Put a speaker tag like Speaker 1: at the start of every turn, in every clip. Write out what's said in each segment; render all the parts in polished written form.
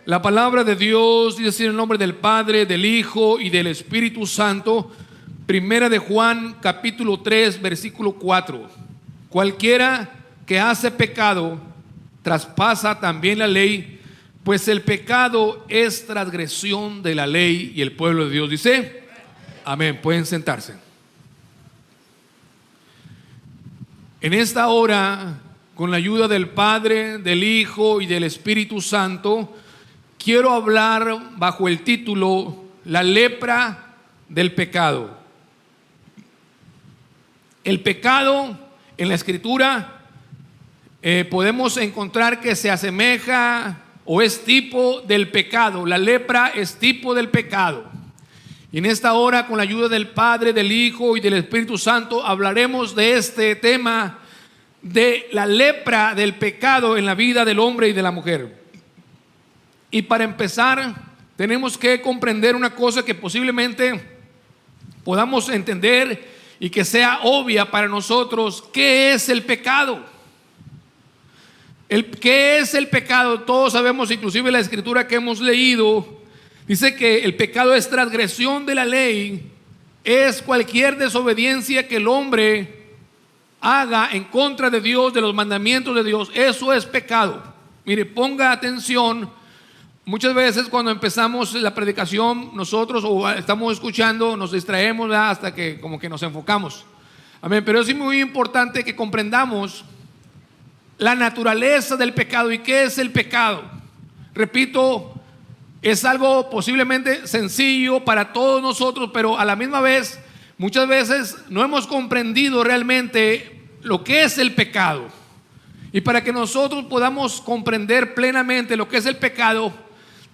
Speaker 1: La palabra de Dios dice en el nombre del Padre, del Hijo y del Espíritu Santo. Primera de Juan, capítulo 3, versículo 4. Cualquiera que hace pecado traspasa también la ley, pues el pecado es transgresión de la ley. Y el pueblo de Dios dice: amén. Pueden sentarse. En esta hora, con la ayuda del Padre, del Hijo y del Espíritu Santo, quiero hablar bajo el título La lepra del pecado. El pecado en la Escritura podemos encontrar que se asemeja o es tipo del pecado. La lepra es tipo del pecado. Y en esta hora, con la ayuda del Padre, del Hijo y del Espíritu Santo, hablaremos de este tema de la lepra del pecado en la vida del hombre y de la mujer. Y para empezar, tenemos que comprender una cosa que posiblemente podamos entender y que sea obvia para nosotros. ¿Qué es el pecado? ¿Qué es el pecado? Todos sabemos, inclusive la escritura que hemos leído dice que el pecado es transgresión de la ley, es cualquier desobediencia que el hombre haga en contra de Dios, de los mandamientos de Dios. Eso es pecado. Mire, ponga atención. Muchas veces cuando empezamos la predicación, nosotros o estamos escuchando, nos distraemos, ¿verdad?, hasta que como que nos enfocamos. Amén. Pero es muy importante que comprendamos la naturaleza del pecado y qué es el pecado. Repito, es algo posiblemente sencillo para todos nosotros, pero a la misma vez, muchas veces no hemos comprendido realmente lo que es el pecado. Y para que nosotros podamos comprender plenamente lo que es el pecado,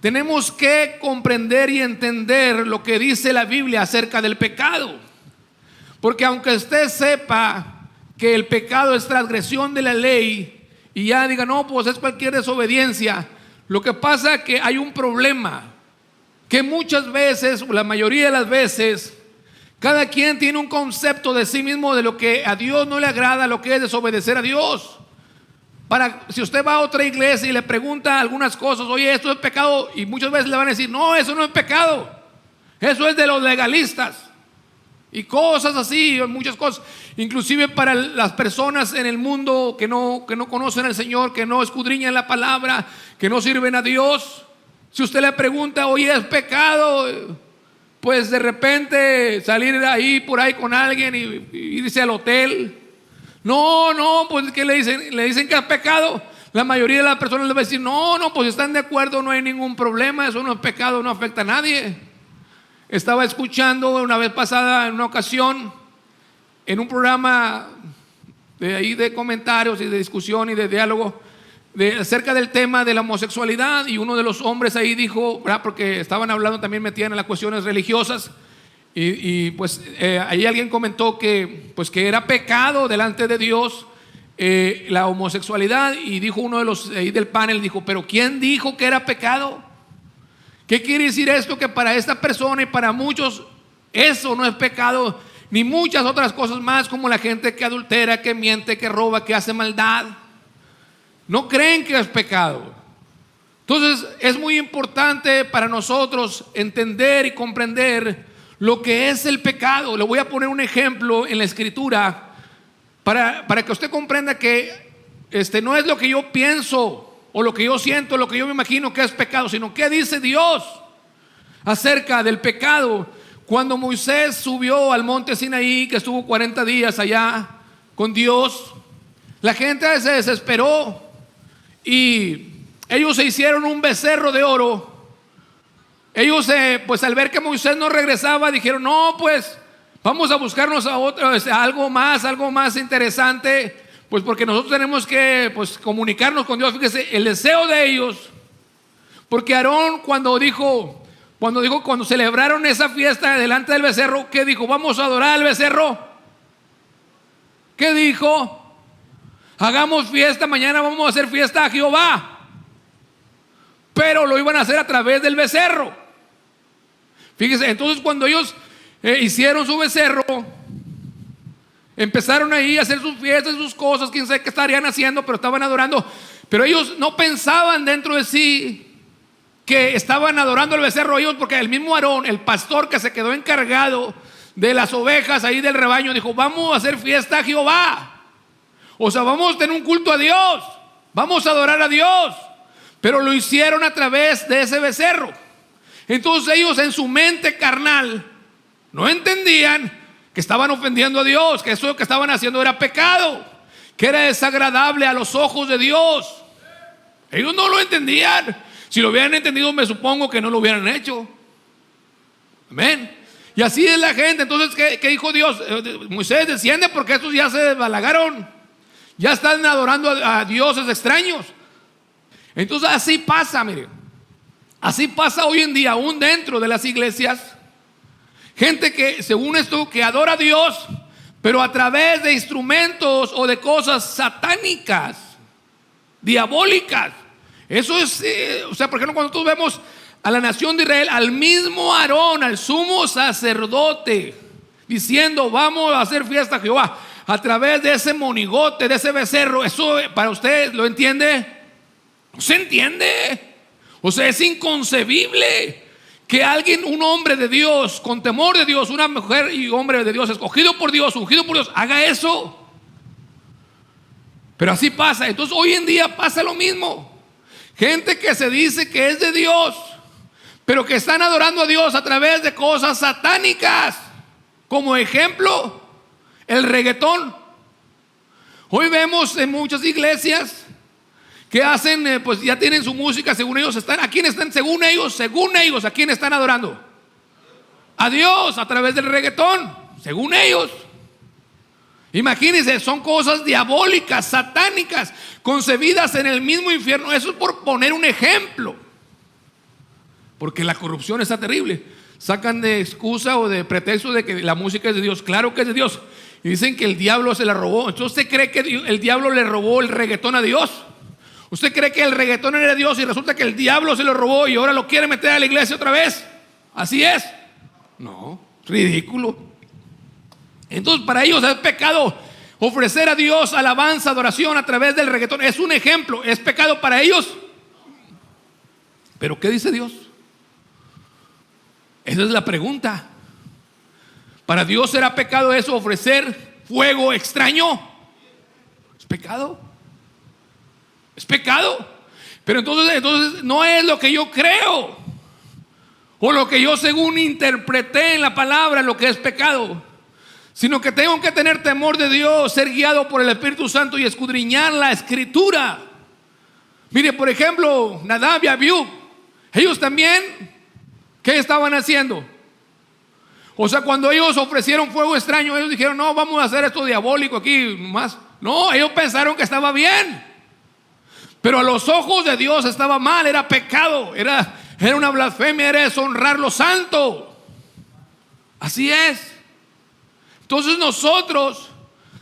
Speaker 1: tenemos que comprender y entender lo que dice la Biblia acerca del pecado. Porque aunque usted sepa que el pecado es transgresión de la ley y ya diga, no, pues es cualquier desobediencia, lo que pasa es que hay un problema, que muchas veces, la mayoría de las veces, cada quien tiene un concepto de sí mismo de lo que a Dios no le agrada, lo que es desobedecer a Dios. Si usted va a otra iglesia y le pregunta algunas cosas, oye, esto es pecado, y muchas veces le van a decir, no, eso no es pecado, eso es de los legalistas, y cosas así, muchas cosas. Inclusive para las personas en el mundo que no conocen al Señor, que no escudriñan la palabra, que no sirven a Dios, si usted le pregunta, oye, es pecado, pues de repente salir ahí por ahí con alguien y irse al hotel. No, pues ¿qué le dicen? Le dicen que es pecado. La mayoría de las personas le va a decir, no, pues si están de acuerdo, no hay ningún problema, eso no es pecado, no afecta a nadie. Estaba escuchando una vez pasada, en una ocasión, en un programa de comentarios y de discusión y de diálogo acerca del tema de la homosexualidad, y uno de los hombres ahí dijo, ¿verdad?, porque estaban hablando, también metían en las cuestiones religiosas. Y pues ahí alguien comentó que era pecado delante de Dios la homosexualidad, y dijo uno de los ahí del panel, dijo, pero ¿quién dijo que era pecado? ¿Qué quiere decir esto? Que para esta persona y para muchos eso no es pecado, ni muchas otras cosas más, como la gente que adultera, que miente, que roba, que hace maldad, no creen que es pecado. Entonces es muy importante para nosotros entender y comprender lo que es el pecado. Le voy a poner un ejemplo en la escritura para que usted comprenda que no es lo que yo pienso o lo que yo siento, lo que yo me imagino que es pecado, sino qué dice Dios acerca del pecado. Cuando Moisés subió al monte Sinaí, que estuvo 40 días allá con Dios, la gente se desesperó y ellos se hicieron un becerro de oro. Ellos pues al ver que Moisés no regresaba, dijeron, no, pues vamos a buscarnos a otro, algo más interesante, pues porque nosotros tenemos que comunicarnos con Dios. Fíjese el deseo de ellos, porque Aarón cuando celebraron esa fiesta delante del becerro, ¿qué dijo? Vamos a adorar al becerro. ¿Qué dijo? Hagamos fiesta, mañana vamos a hacer fiesta a Jehová. Pero lo iban a hacer a través del becerro. Fíjese, entonces cuando ellos hicieron su becerro, empezaron ahí a hacer sus fiestas, sus cosas, quién sabe qué estarían haciendo, pero estaban adorando. Pero ellos no pensaban dentro de sí que estaban adorando al becerro, ellos, porque el mismo Aarón, el pastor que se quedó encargado de las ovejas ahí del rebaño, dijo: vamos a hacer fiesta a Jehová. O sea, vamos a tener un culto a Dios, vamos a adorar a Dios. Pero lo hicieron a través de ese becerro. Entonces ellos, en su mente carnal, no entendían que estaban ofendiendo a Dios, que eso que estaban haciendo era pecado, que era desagradable a los ojos de Dios. Ellos no lo entendían. Si lo hubieran entendido, me supongo que no lo hubieran hecho. Amén. Y así es la gente. Entonces, ¿qué dijo Dios? Moisés, desciende, porque estos ya se desbalagaron, ya están adorando a dioses extraños. Entonces así pasa, mire, así pasa hoy en día, aún dentro de las iglesias. Gente que, según esto, que adora a Dios, pero a través de instrumentos o de cosas satánicas, diabólicas. Eso es, o sea, por ejemplo, cuando nosotros vemos a la nación de Israel, al mismo Aarón, al sumo sacerdote, diciendo: vamos a hacer fiesta a Jehová, a través de ese monigote, de ese becerro. Eso para usted, ¿lo entiende? No se entiende. O sea, es inconcebible que alguien, un hombre de Dios, con temor de Dios, una mujer y hombre de Dios, escogido por Dios, ungido por Dios, haga eso. Pero así pasa. Entonces hoy en día pasa lo mismo. Gente que se dice que es de Dios, pero que están adorando a Dios a través de cosas satánicas. Como ejemplo, el reggaetón. Hoy vemos en muchas iglesias que hacen, pues ya tienen su música, según ellos están. ¿A quién están? Según ellos, ¿a quién están adorando? A Dios, a través del reggaetón, según ellos. Imagínense, son cosas diabólicas, satánicas, concebidas en el mismo infierno. Eso es por poner un ejemplo, porque la corrupción está terrible. Sacan de excusa o de pretexto de que la música es de Dios. Claro que es de Dios. Y dicen que el diablo se la robó. Entonces, ¿usted cree que el diablo le robó el reggaetón a Dios? ¿Usted cree que el reggaetón era de Dios y resulta que el diablo se lo robó y ahora lo quiere meter a la iglesia otra vez? ¿Así es? No, ridículo. Entonces, para ellos es pecado ofrecer a Dios alabanza, adoración a través del reggaetón. Es un ejemplo. ¿Es pecado para ellos? ¿Pero qué dice Dios? Esa es la pregunta. ¿Para Dios será pecado eso, ofrecer fuego extraño? ¿Es pecado? ¿Es pecado? Pero entonces no es lo que yo creo o lo que yo según interpreté en la palabra lo que es pecado, sino que tengo que tener temor de Dios, ser guiado por el Espíritu Santo y escudriñar la Escritura. Mire, por ejemplo, Nadab y Abiú, ellos también, ¿qué estaban haciendo? O sea, cuando ellos ofrecieron fuego extraño, ellos dijeron: no, vamos a hacer esto diabólico aquí más. No, ellos pensaron que estaba bien, pero a los ojos de Dios estaba mal, era pecado, era una blasfemia, era deshonrar lo santo. Así es. Entonces nosotros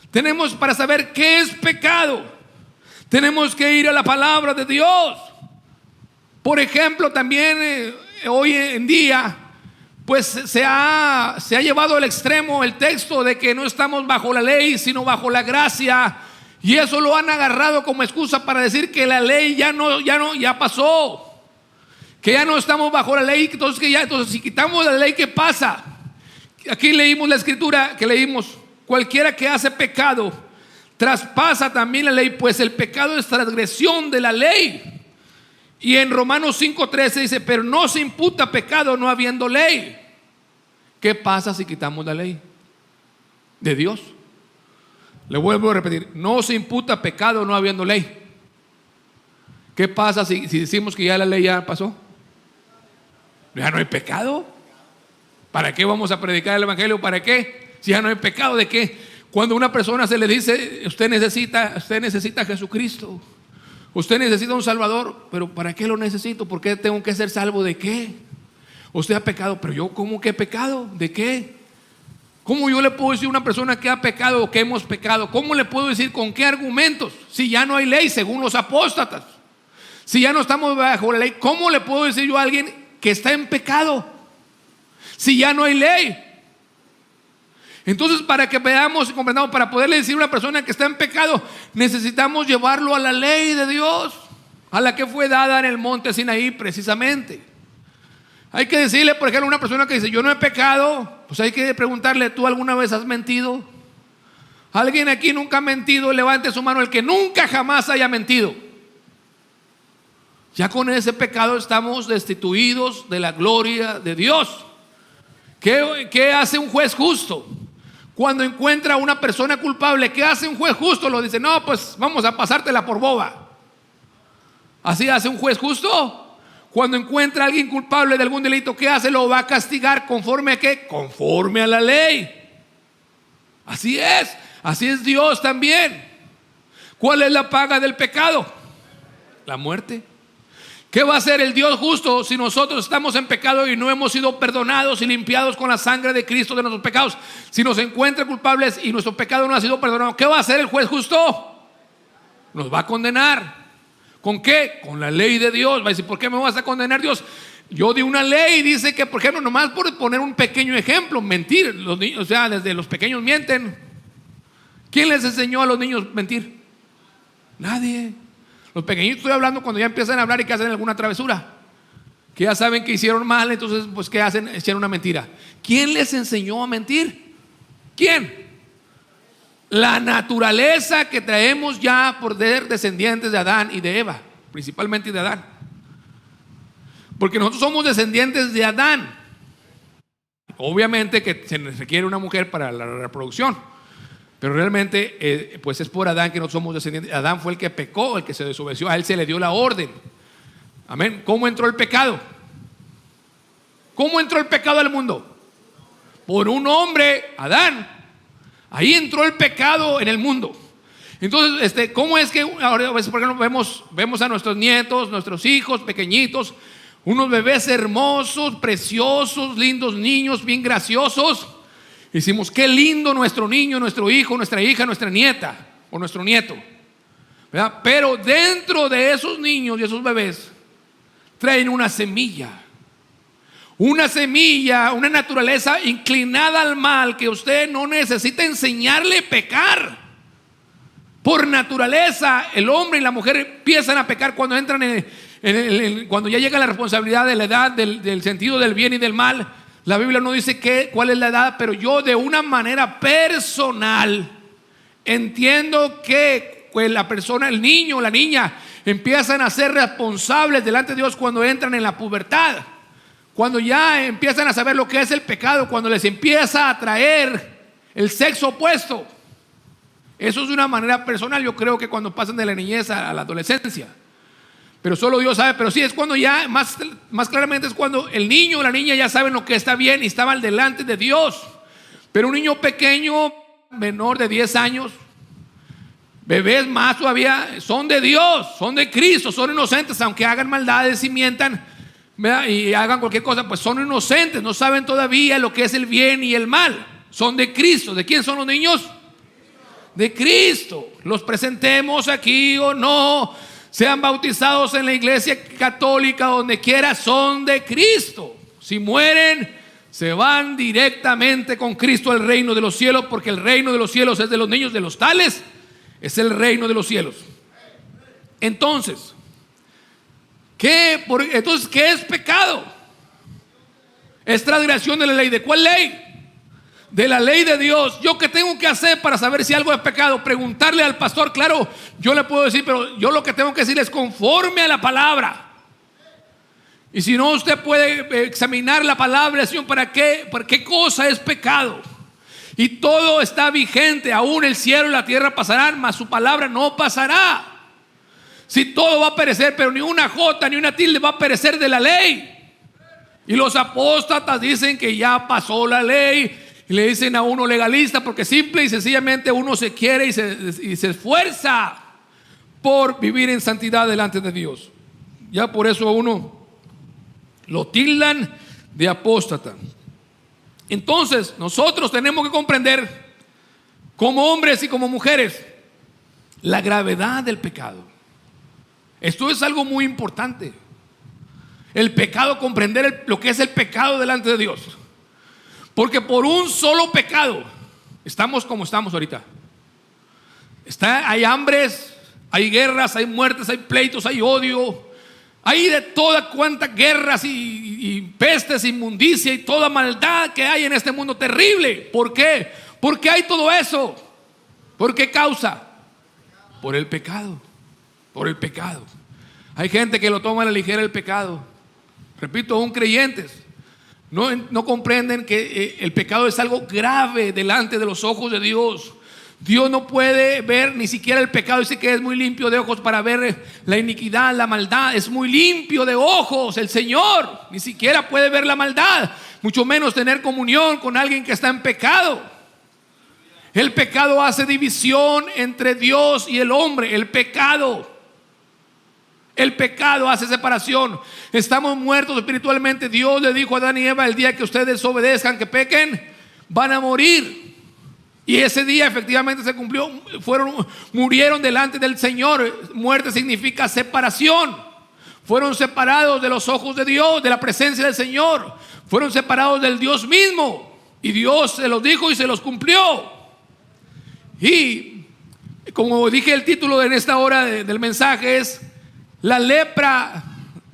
Speaker 1: tenemos, para saber qué es pecado, tenemos que ir a la palabra de Dios. Por ejemplo, también hoy en día, pues se ha llevado al extremo el texto de que no estamos bajo la ley, sino bajo la gracia. Y eso lo han agarrado como excusa para decir que la ley ya pasó, que ya no estamos bajo la ley. Entonces si quitamos la ley, ¿qué pasa? Aquí leímos la escritura que leímos: cualquiera que hace pecado traspasa también la ley, pues el pecado es transgresión de la ley. Y en Romanos 5:13 dice: pero no se imputa pecado no habiendo ley. ¿Qué pasa si quitamos la ley de Dios? Le vuelvo a repetir: no se imputa pecado no habiendo ley. ¿Qué pasa si decimos que ya la ley ya pasó? Ya no hay pecado. ¿Para qué vamos a predicar el evangelio? ¿Para qué? Si ya no hay pecado, ¿de qué? Cuando a una persona se le dice: usted necesita a Jesucristo, usted necesita un Salvador. ¿Pero para qué lo necesito? ¿Por qué tengo que ser salvo? ¿De qué? Usted ha pecado. ¿Pero yo cómo que he pecado? ¿De qué? ¿Cómo yo le puedo decir a una persona que ha pecado o que hemos pecado? ¿Cómo le puedo decir con qué argumentos? Si ya no hay ley según los apóstatas, si ya no estamos bajo la ley, ¿cómo le puedo decir yo a alguien que está en pecado si ya no hay ley? Entonces, para que veamos y comprendamos, para poderle decir a una persona que está en pecado, necesitamos llevarlo a la ley de Dios. a la que fue dada en el monte Sinaí precisamente. Hay que decirle, por ejemplo, a una persona que dice yo no he pecado, pues hay que preguntarle, ¿tú alguna vez has mentido? ¿Alguien aquí nunca ha mentido? Levante su mano el que nunca jamás haya mentido. Ya con ese pecado estamos destituidos de la gloria de Dios. ¿Qué hace un juez justo? Cuando encuentra a una persona culpable, ¿qué hace un juez justo? Lo dice, no, pues vamos a pasártela por boba. ¿Así hace un juez justo? Cuando encuentra a alguien culpable de algún delito, ¿qué hace? Lo va a castigar conforme a ¿qué? Conforme a la ley. Así es Dios también. ¿Cuál es la paga del pecado? La muerte. ¿Qué va a hacer el Dios justo si nosotros estamos en pecado y no hemos sido perdonados y limpiados con la sangre de Cristo de nuestros pecados? Si nos encuentra culpables y nuestro pecado no ha sido perdonado, ¿qué va a hacer el juez justo? Nos va a condenar. ¿Con qué? Con la ley de Dios. Va a decir, ¿por qué me vas a condenar, Dios? Yo di una ley, dice que, por ejemplo, nomás por poner un pequeño ejemplo, mentir. Los niños, o sea, desde los pequeños mienten. ¿Quién les enseñó a los niños mentir? Nadie. Los pequeñitos, estoy hablando cuando ya empiezan a hablar y que hacen alguna travesura, que ya saben que hicieron mal, entonces pues ¿qué hacen? Echan una mentira. ¿Quién les enseñó a mentir? ¿Quién? La naturaleza que traemos ya por ser descendientes de Adán y de Eva, principalmente de Adán. Porque nosotros somos descendientes de Adán. Obviamente que se requiere una mujer para la reproducción, pero realmente pues es por Adán que nosotros somos descendientes. Adán fue el que pecó, el que se desobedeció. A él se le dio la orden. Amén. ¿Cómo entró el pecado? ¿Cómo entró el pecado al mundo? Por un hombre, Adán. Ahí entró el pecado en el mundo. Entonces, ¿cómo es que ahora, por ejemplo, vemos a nuestros nietos, nuestros hijos pequeñitos, unos bebés hermosos, preciosos, lindos niños, bien graciosos? Decimos, qué lindo nuestro niño, nuestro hijo, nuestra hija, nuestra nieta o nuestro nieto, ¿verdad? Pero dentro de esos niños y esos bebés traen una semilla, una naturaleza inclinada al mal, que usted no necesita enseñarle a pecar. Por naturaleza, el hombre y la mujer empiezan a pecar cuando entran cuando ya llega la responsabilidad de la edad, del sentido del bien y del mal. La Biblia no dice cuál es la edad, pero yo de una manera personal entiendo que pues, la persona, el niño o la niña, empiezan a ser responsables delante de Dios cuando entran en la pubertad. Cuando ya empiezan a saber lo que es el pecado, cuando les empieza a atraer el sexo opuesto. Eso es de una manera personal. Yo creo que cuando pasan de la niñez a la adolescencia, pero solo Dios sabe. Pero sí, es cuando ya más claramente es cuando el niño o la niña ya saben lo que está bien y estaban delante de Dios. Pero un niño pequeño, menor de 10 años, bebés más todavía, son de Dios, son de Cristo, son inocentes, aunque hagan maldades y mientan, ¿verdad? Y hagan cualquier cosa, pues son inocentes, no saben todavía lo que es el bien y el mal. Son de Cristo. ¿De quién son los niños? De Cristo. Los presentemos aquí o no, sean bautizados en la iglesia católica, donde quiera, son de Cristo. Si mueren, se van directamente con Cristo al reino de los cielos, porque el reino de los cielos es de los niños de los tales, es el reino de los cielos. Entonces, ¿qué es pecado? Es transgresión de la ley. ¿De cuál ley? De la ley de Dios. ¿Yo qué tengo que hacer para saber si algo es pecado? Preguntarle al pastor. Claro, yo le puedo decir, pero yo lo que tengo que decir es conforme a la palabra. Y si no, usted puede examinar la palabra, Señor, ¿para qué cosa es pecado? Y todo está vigente. Aún el cielo y la tierra pasarán, mas su palabra no pasará. Si todo va a perecer, pero ni una jota ni una tilde va a perecer de la ley. Y los apóstatas dicen que ya pasó la ley. Y le dicen a uno legalista, porque simple y sencillamente uno se quiere y se esfuerza por vivir en santidad delante de Dios. Ya por eso a uno lo tildan de apóstata. Entonces nosotros tenemos que comprender, como hombres y como mujeres, la gravedad del pecado. Esto es algo muy importante. El pecado, comprender lo que es el pecado delante de Dios. Porque por un solo pecado estamos como estamos ahorita. Hay hambres, Hay guerras, hay muertes, hay pleitos, hay odio. Hay de toda cuantas guerras y pestes, inmundicia y toda maldad que hay en este mundo terrible. ¿Por qué? Porque hay todo eso. ¿Por qué causa? Por el pecado. Por el pecado. Hay gente que lo toma a la ligera el pecado. Repito, aún creyentes no comprenden que el pecado es algo grave delante de los ojos de Dios. Dios no puede ver ni siquiera el pecado. Dice que es muy limpio de ojos para ver la iniquidad, la maldad. Es muy limpio de ojos el Señor. Ni siquiera puede ver la maldad, mucho menos tener comunión con alguien que está en pecado. El pecado hace división entre Dios y el hombre. El pecado hace separación. Estamos muertos espiritualmente. Dios le dijo a Adán y Eva: el día que ustedes desobedezcan, que pequen, van a morir. Y ese día efectivamente se cumplió. Murieron delante del Señor. Muerte significa separación. Fueron separados de los ojos de Dios, de la presencia del Señor. Fueron separados del Dios mismo. Y Dios se los dijo y se los cumplió. Y como dije, el título en esta hora del mensaje es: la lepra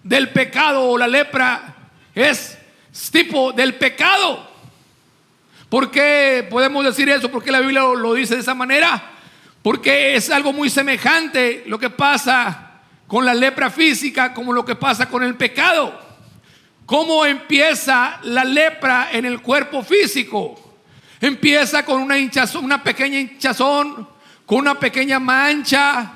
Speaker 1: del pecado, o la lepra es tipo del pecado. ¿Por qué podemos decir eso? ¿Por qué la Biblia lo dice de esa manera? Porque es algo muy semejante lo que pasa con la lepra física como lo que pasa con el pecado. ¿Cómo empieza la lepra en el cuerpo físico? Empieza con una hinchazón, una pequeña hinchazón, con una pequeña mancha,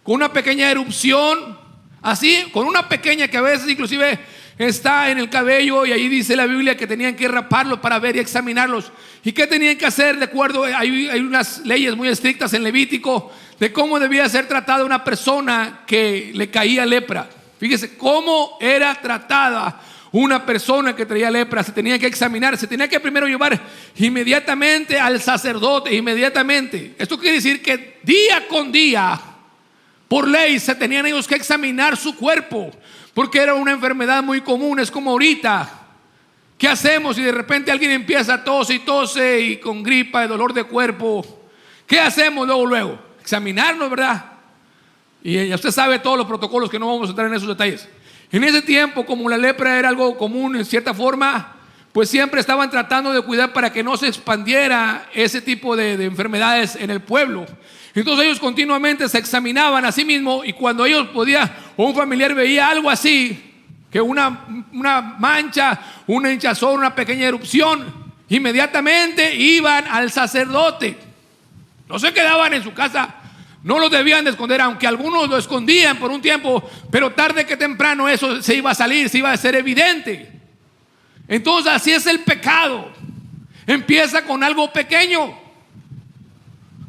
Speaker 1: con una pequeña erupción, así, con una pequeña que a veces inclusive está en el cabello, y ahí dice la Biblia que tenían que raparlos para ver y examinarlos. ¿Y qué tenían que hacer? De acuerdo, hay unas leyes muy estrictas en Levítico de cómo debía ser tratada una persona que le caía lepra. Fíjese cómo era tratada una persona que traía lepra. Se tenía que examinar, se tenía que primero llevar inmediatamente al sacerdote, inmediatamente. Esto quiere decir que día con día, por ley, se tenían ellos que examinar su cuerpo, porque era una enfermedad muy común. Es como ahorita, ¿qué hacemos si de repente alguien empieza a tose y tose y con gripa y dolor de cuerpo? ¿Qué hacemos luego? Examinarnos, ¿verdad? Y ya usted sabe todos los protocolos, que no vamos a entrar en esos detalles. En ese tiempo, como la lepra era algo común en cierta forma, pues siempre estaban tratando de cuidar para que no se expandiera ese tipo de enfermedades en el pueblo. Entonces ellos continuamente se examinaban a sí mismos, y cuando ellos podían, o un familiar veía algo así, que una mancha, una hinchazón, una pequeña erupción, inmediatamente iban al sacerdote. No se quedaban en su casa, no lo debían de esconder, aunque algunos lo escondían por un tiempo, pero tarde que temprano eso se iba a salir, se iba a ser evidente. Entonces así es el pecado. Empieza con algo pequeño,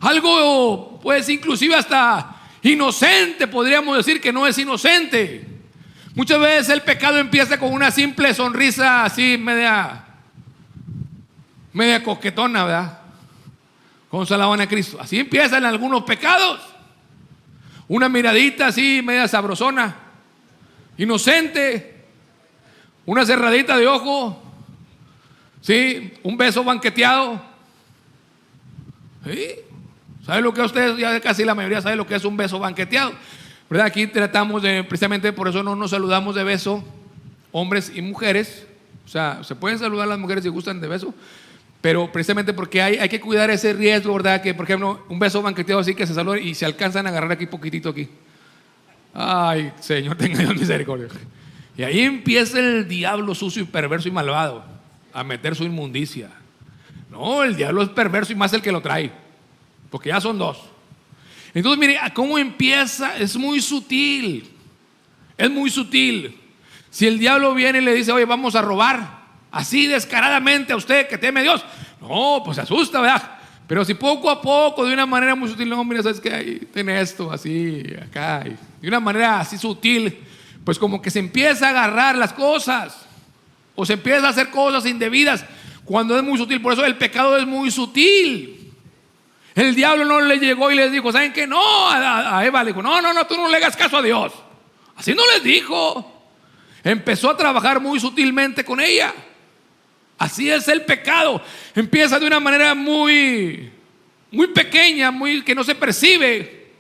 Speaker 1: algo pues inclusive hasta inocente, podríamos decir que no es inocente. Muchas veces el pecado empieza con una simple sonrisa así media coquetona, ¿verdad? Con alaban a Cristo. Así empiezan algunos pecados. Una miradita así media sabrosona, inocente, una cerradita de ojo, ¿sí? Un beso banqueteado, ¿sí? ¿Sabe lo que ustedes? Ya casi la mayoría sabe lo que es un beso banqueteado, ¿verdad? Aquí tratamos de, precisamente por eso no nos saludamos de beso, hombres y mujeres. O sea, se pueden saludar las mujeres si gustan de beso, pero precisamente porque hay que cuidar ese riesgo, ¿verdad? Que por ejemplo un beso banqueteado así, que se saludan y se alcanzan a agarrar aquí poquitito aquí. Ay, Señor, tenga Dios misericordia. Y ahí empieza el diablo sucio y perverso y malvado a meter su inmundicia. No, el diablo es perverso, y más el que lo trae, porque ya son dos. Entonces mire cómo empieza. Es muy sutil. Es muy sutil. Si el diablo viene y le dice: oye, vamos a robar, así descaradamente a usted que teme a Dios, no, pues se asusta, ¿verdad? Pero si poco a poco, de una manera muy sutil, no, mira, sabes que ahí tiene esto, así, acá, y de una manera así sutil, pues como que se empieza a agarrar las cosas, o se empieza a hacer cosas indebidas cuando es muy sutil. Por eso el pecado es muy sutil. El diablo no le llegó y les dijo: ¿saben qué? No, a Eva le dijo: no, tú no le hagas caso a Dios. Así no les dijo. Empezó a trabajar muy sutilmente con ella. Así es el pecado. Empieza de una manera muy pequeña, muy que no se percibe,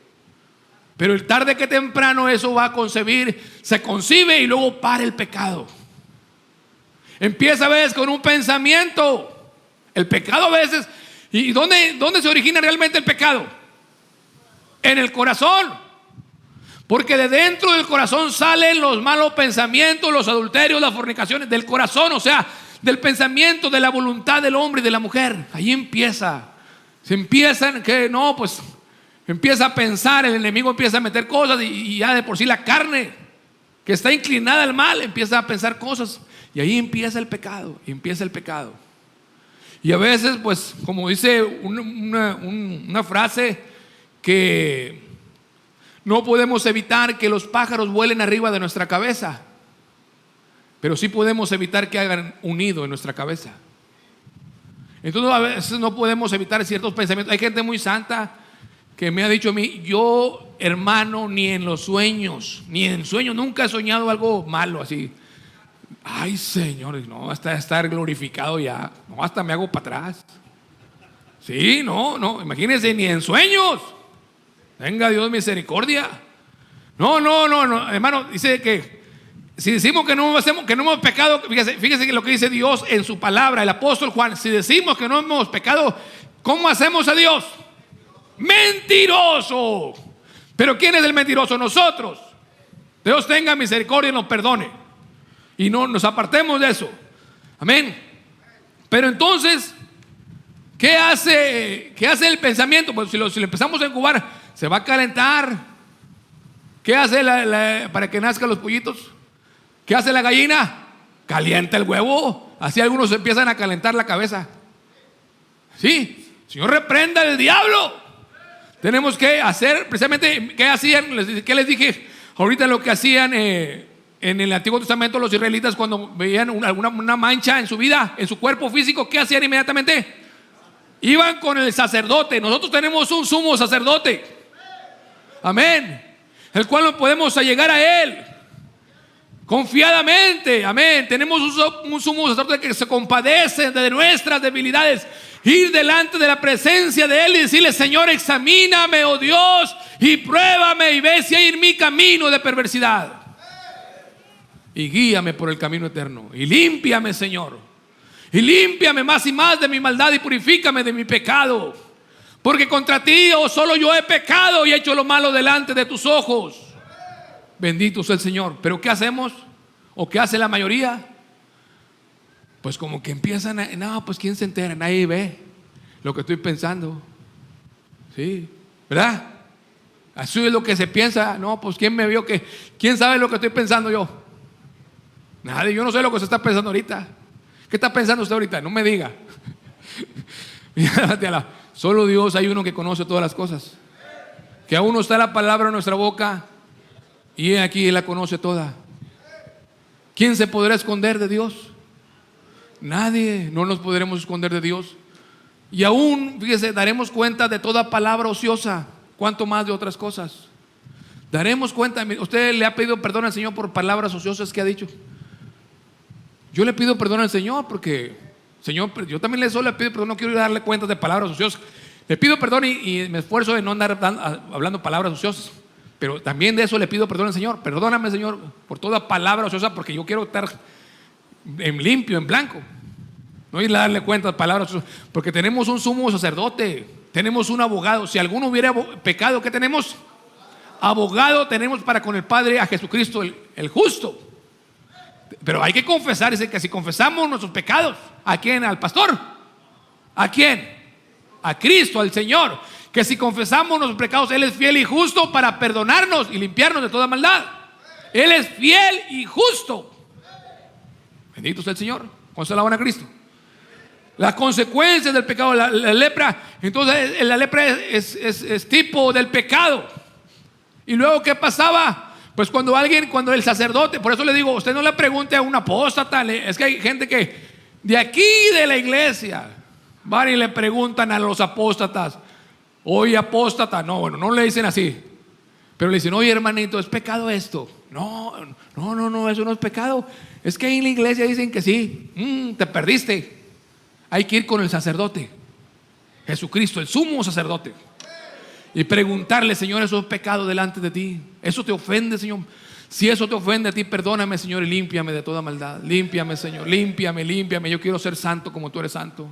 Speaker 1: Pero el tarde que temprano eso va a concebir, se concibe y luego para el pecado. Empieza a veces con un pensamiento. El pecado a veces, ¿y dónde se origina realmente el pecado? En el corazón. Porque de dentro del corazón salen los malos pensamientos, los adulterios, las fornicaciones del corazón, o sea, del pensamiento, de la voluntad del hombre y de la mujer. Ahí empieza. Se empiezan que no, pues empieza a pensar, el enemigo empieza a meter cosas y ya de por sí la carne que está inclinada al mal empieza a pensar cosas y ahí empieza el pecado, Y a veces, pues, como dice una frase, que no podemos evitar que los pájaros vuelen arriba de nuestra cabeza, pero sí podemos evitar que hagan un nido en nuestra cabeza. Entonces a veces no podemos evitar ciertos pensamientos. Hay gente muy santa que me ha dicho a mí: yo, hermano, ni en sueños nunca he soñado algo malo así. Ay, Señor, no, hasta estar glorificado ya, no, hasta me hago para atrás. Sí, no, imagínense, ni en sueños. Tenga Dios misericordia. No, hermano, dice que si decimos que no hemos pecado, fíjese que lo que dice Dios en su palabra, el apóstol Juan, si decimos que no hemos pecado, ¿cómo hacemos a Dios? Mentiroso. Pero ¿quién es el mentiroso? Nosotros. Dios tenga misericordia y nos perdone y no nos apartemos de eso. Amén. Pero entonces, ¿qué hace el pensamiento? Pues si lo empezamos a incubar, se va a calentar. ¿Qué hace para que nazcan los pollitos? ¿Qué hace la gallina? Calienta el huevo. Así algunos empiezan a calentar la cabeza. Sí, Señor, reprenda el diablo. Tenemos que hacer precisamente, ¿qué hacían? ¿Qué les dije? Ahorita lo que hacían en el Antiguo Testamento los israelitas cuando veían una mancha en su vida, en su cuerpo físico, ¿qué hacían inmediatamente? Iban con el sacerdote. Nosotros tenemos un sumo sacerdote, amén, el cual no podemos allegar a él confiadamente, amén. Tenemos un sumo sacerdote que se compadece de nuestras debilidades. Ir delante de la presencia de él y decirle: Señor, examíname, oh Dios, y pruébame y ve si hay en mi camino de perversidad y guíame por el camino eterno, y límpiame, Señor, y límpiame más y más de mi maldad y purifícame de mi pecado, porque contra ti, oh, solo yo he pecado y he hecho lo malo delante de tus ojos. Bendito sea el Señor. Pero ¿qué hacemos? ¿O qué hace la mayoría? Pues como que empiezan no, pues ¿quién se entera? Nadie ve lo que estoy pensando. Sí, ¿verdad? Así es lo que se piensa. No, pues ¿quién me vio? ¿Quién sabe lo que estoy pensando yo? Nadie. Yo no sé lo que se está pensando ahorita. ¿Qué está pensando usted ahorita? No me diga. Solo Dios, hay uno que conoce todas las cosas. Que aún no está la palabra en nuestra boca y aquí Él la conoce toda. ¿Quién se podrá esconder de Dios? Nadie. No nos podremos esconder de Dios. Y aún, fíjese, daremos cuenta de toda palabra ociosa, cuanto más de otras cosas. Daremos cuenta. ¿Usted le ha pedido perdón al Señor por palabras ociosas que ha dicho? Yo le pido perdón al Señor porque, Señor, yo también le pido perdón. No quiero darle cuentas de palabras ociosas. Le pido perdón y me esfuerzo de no andar hablando palabras ociosas. Pero también de eso le pido perdón al Señor. Perdóname, Señor, por toda palabra ociosa, porque yo quiero estar en limpio, en blanco. No ir a darle cuenta de palabras ociosas, porque tenemos un sumo sacerdote, tenemos un abogado. Si alguno hubiera pecado, ¿qué tenemos? Abogado tenemos para con el Padre, a Jesucristo el justo. Pero hay que confesar. Dice que si confesamos nuestros pecados, ¿a quién? ¿Al pastor? ¿A quién? A Cristo, al Señor. Que si confesamos nuestros pecados, Él es fiel y justo para perdonarnos y limpiarnos de toda maldad. Él es fiel y justo. Bendito sea el Señor. ¿Cuándo se alaban a Cristo? Las consecuencias del pecado, la lepra. Entonces la lepra es tipo del pecado. Y luego, ¿qué pasaba? Pues cuando el sacerdote, por eso le digo, usted no le pregunte a un apóstata. Es que hay gente que de aquí de la iglesia van y le preguntan a los apóstatas: oye, apóstata. No, bueno, no le dicen así, pero le dicen: oye, hermanito, ¿es pecado esto? No, eso no es pecado. Es que ahí en la iglesia dicen que sí. Te perdiste. Hay que ir con el sacerdote, Jesucristo, el sumo sacerdote. y preguntarle: Señor, eso es pecado delante de ti, eso te ofende, Señor. Si eso te ofende a ti, perdóname, Señor, y límpiame de toda maldad. Límpiame, Señor, límpiame, límpiame. Yo quiero ser santo como tú eres santo.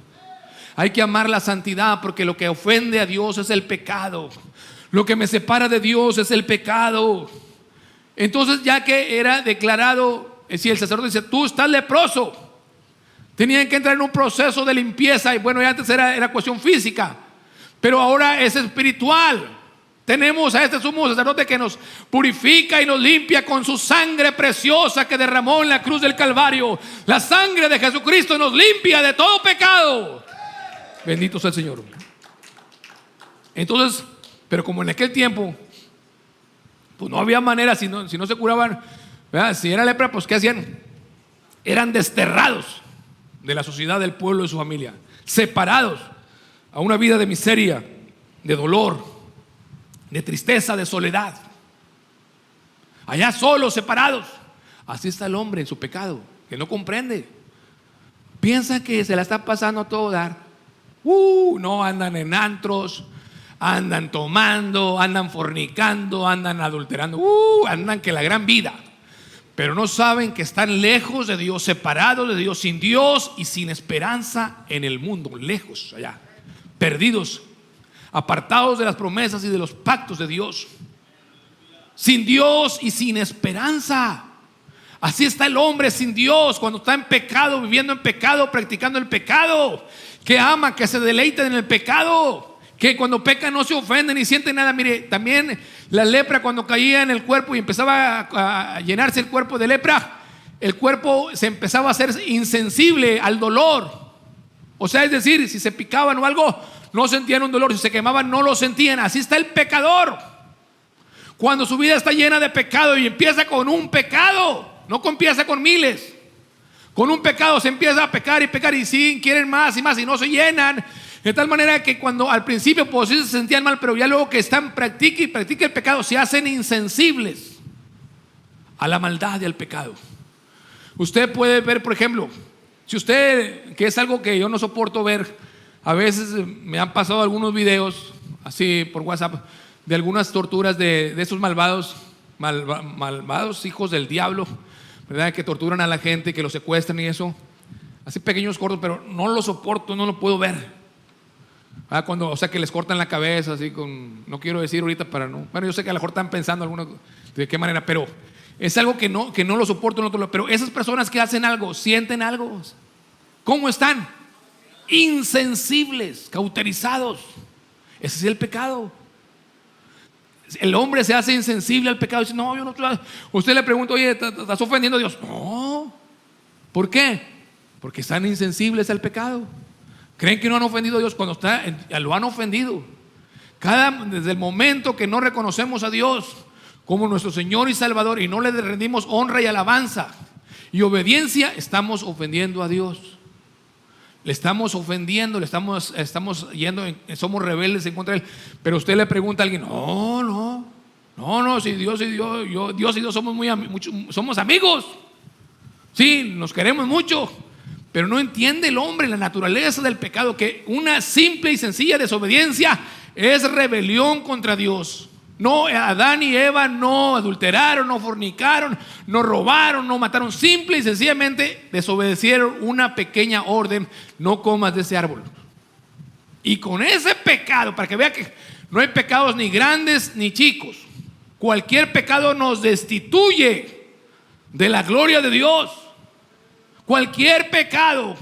Speaker 1: Hay que amar la santidad, porque lo que ofende a Dios es el pecado. Lo que me separa de Dios es el pecado. Entonces, ya que era declarado, si el sacerdote dice: tú estás leproso, tenían que entrar en un proceso de limpieza. Y bueno, ya antes era cuestión física, pero ahora es espiritual. Tenemos a este sumo sacerdote que nos purifica y nos limpia con su sangre preciosa que derramó en la cruz del Calvario. La sangre de Jesucristo nos limpia de todo pecado. Bendito sea el Señor. Entonces, pero como en aquel tiempo pues no había manera, si no se curaban, ¿verdad? Si era lepra, pues ¿qué hacían? Eran desterrados de la sociedad, del pueblo, de su familia, separados a una vida de miseria, de dolor, de tristeza, de soledad, allá solos, separados. Así está el hombre en su pecado, que no comprende, piensa que se la está pasando a todo dar. No, andan en antros, andan tomando, andan fornicando, andan adulterando, andan que la gran vida, pero no saben que están lejos de Dios, separados de Dios, sin Dios y sin esperanza en el mundo, lejos allá, perdidos, apartados de las promesas y de los pactos de Dios, sin Dios y sin esperanza. Así está el hombre sin Dios, cuando está en pecado, viviendo en pecado, practicando el pecado, que ama, que se deleita en el pecado, que cuando peca no se ofende ni siente nada. Mire, también la lepra, cuando caía en el cuerpo y empezaba a llenarse el cuerpo de lepra, el cuerpo se empezaba a hacer insensible al dolor. O sea, es decir, si se picaban o algo, no sentían un dolor. Si se quemaban, no lo sentían. Así está el pecador. Cuando su vida está llena de pecado y empieza con un pecado, no empieza con miles, con un pecado se empieza a pecar y pecar, y sí, quieren más y más y no se llenan. De tal manera que cuando al principio pues sí se sentían mal, pero ya luego que están practica y practica el pecado, se hacen insensibles a la maldad y al pecado. Usted puede ver, por ejemplo, si usted, que es algo que yo no soporto ver, a veces me han pasado algunos videos así por WhatsApp de algunas torturas de esos malvados hijos del diablo, ¿verdad? Que torturan a la gente, que los secuestran y eso, así pequeños cortos, pero no lo soporto, no lo puedo ver. Cuando, o sea, que les cortan la cabeza así no quiero decir ahorita para no, bueno, yo sé que a lo mejor están pensando algunos de qué manera, pero es algo que no lo soporto, pero esas personas que hacen algo, sienten algo. ¿Cómo están? Insensibles, cauterizados. Ese es el pecado. El hombre se hace insensible al pecado y dice: no, yo no. Usted le pregunta: oye, ¿estás ofendiendo a Dios? No. ¿Por qué? Porque están insensibles al pecado. Creen que no han ofendido a Dios cuando lo han ofendido. Desde el momento que no reconocemos a Dios como nuestro Señor y Salvador y no le rendimos honra y alabanza y obediencia, estamos ofendiendo a Dios. Le estamos ofendiendo, estamos yendo, somos rebeldes en contra de Él. Pero usted le pregunta a alguien: no, si Dios y Dios somos amigos. Sí, nos queremos mucho. Pero no entiende el hombre la naturaleza del pecado, que una simple y sencilla desobediencia es rebelión contra Dios. No, Adán y Eva no adulteraron, no fornicaron, no robaron, no mataron. Simple y sencillamente desobedecieron una pequeña orden: no comas de ese árbol. Y con ese pecado, para que vea que no hay pecados ni grandes ni chicos, cualquier pecado nos destituye de la gloria de Dios. Cualquier pecado.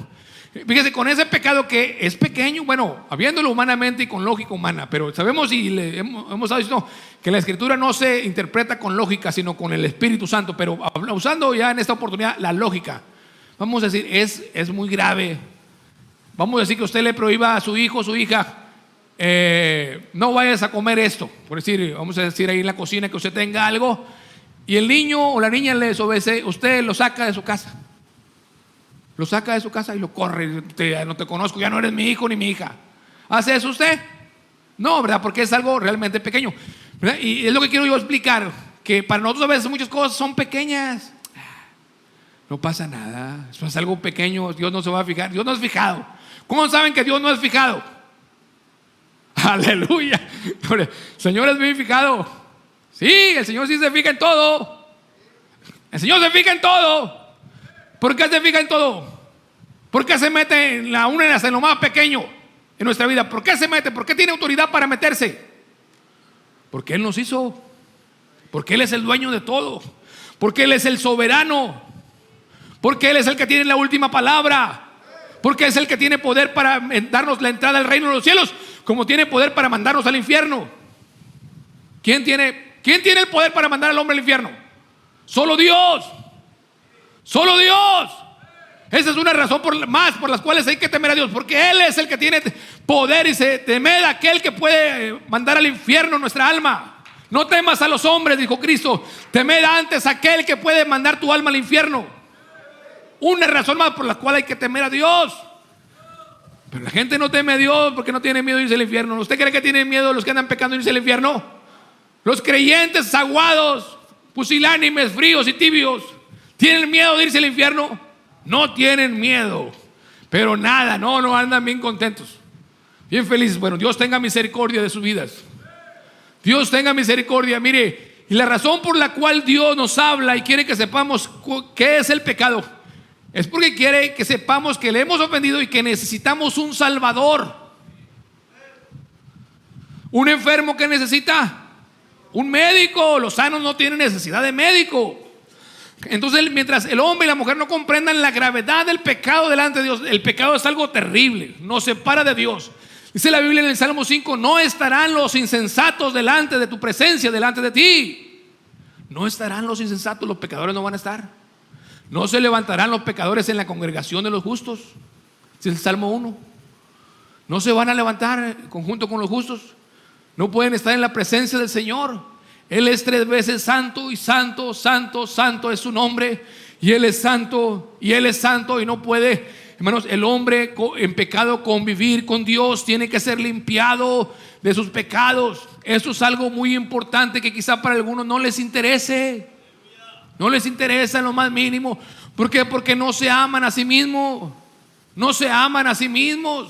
Speaker 1: Fíjese, con ese pecado que es pequeño, bueno, habiéndolo humanamente y con lógica humana, pero sabemos y hemos estado diciendo que la Escritura no se interpreta con lógica, sino con el Espíritu Santo. Pero usando ya en esta oportunidad la lógica, vamos a decir, es muy grave. Vamos a decir que usted le prohíba a su hijo o su hija: no vayas a comer esto. Por decir, vamos a decir ahí en la cocina que usted tenga algo, y el niño o la niña le desobedece, usted lo saca de su casa. Lo saca de su casa y lo corre: no te conozco, ya no eres mi hijo ni mi hija. ¿Hace eso usted? No, ¿verdad? Porque es algo realmente pequeño, ¿verdad? Y es lo que quiero yo explicar, que para nosotros a veces muchas cosas son pequeñas. No pasa nada, eso es algo pequeño, Dios no se va a fijar. Dios no es fijado. ¿Cómo saben que Dios no es fijado? Aleluya. El Señor es vivificado. Sí, el Señor sí se fija en todo. El Señor se fija en todo. ¿Por qué se fija en todo? ¿Por qué se mete en lo más pequeño en nuestra vida? ¿Por qué se mete? ¿Por qué tiene autoridad para meterse? Porque Él nos hizo. Porque Él es el dueño de todo. Porque Él es el soberano. Porque Él es el que tiene la última palabra. Porque es el que tiene poder para darnos la entrada al reino de los cielos, como tiene poder para mandarnos al infierno. ¿Quién tiene el poder para mandar al hombre al infierno? Solo Dios. Solo Dios. Esa es una razón más por las cuales hay que temer a Dios, porque Él es el que tiene poder, y se teme a aquel que puede mandar al infierno nuestra alma. No temas a los hombres, dijo Cristo, temed antes a aquel que puede mandar tu alma al infierno. Una razón más por la cual hay que temer a Dios. Pero la gente no teme a Dios porque no tiene miedo de irse al infierno. ¿Usted cree que tienen miedo los que andan pecando de irse al infierno? Los creyentes aguados, pusilánimes, fríos y tibios, ¿tienen miedo de irse al infierno? No tienen miedo. Pero nada, no andan bien contentos, bien felices. Bueno, Dios tenga misericordia de sus vidas. Dios tenga misericordia. Mire, y la razón por la cual Dios nos habla y quiere que sepamos qué es el pecado es porque quiere que sepamos que le hemos ofendido y que necesitamos un Salvador. Un enfermo que necesita un médico. Los sanos no tienen necesidad de médico. Entonces, mientras el hombre y la mujer no comprendan la gravedad del pecado delante de Dios, el pecado es algo terrible, nos separa de Dios. Dice la Biblia en el Salmo 5: no estarán los insensatos delante de tu presencia, delante de ti. No estarán los insensatos, los pecadores no van a estar. No se levantarán los pecadores en la congregación de los justos. Es el Salmo 1. No se van a levantar conjunto con los justos. No pueden estar en la presencia del Señor. Él es 3 veces santo, y santo, santo, santo es su nombre. Y Él es santo, y Él es santo, y no puede, hermanos, el hombre en pecado convivir con Dios. Tiene que ser limpiado de sus pecados. Eso es algo muy importante que quizá para algunos no les interese. No les interesa en lo más mínimo. ¿Por qué? Porque no se aman a sí mismos. No se aman a sí mismos.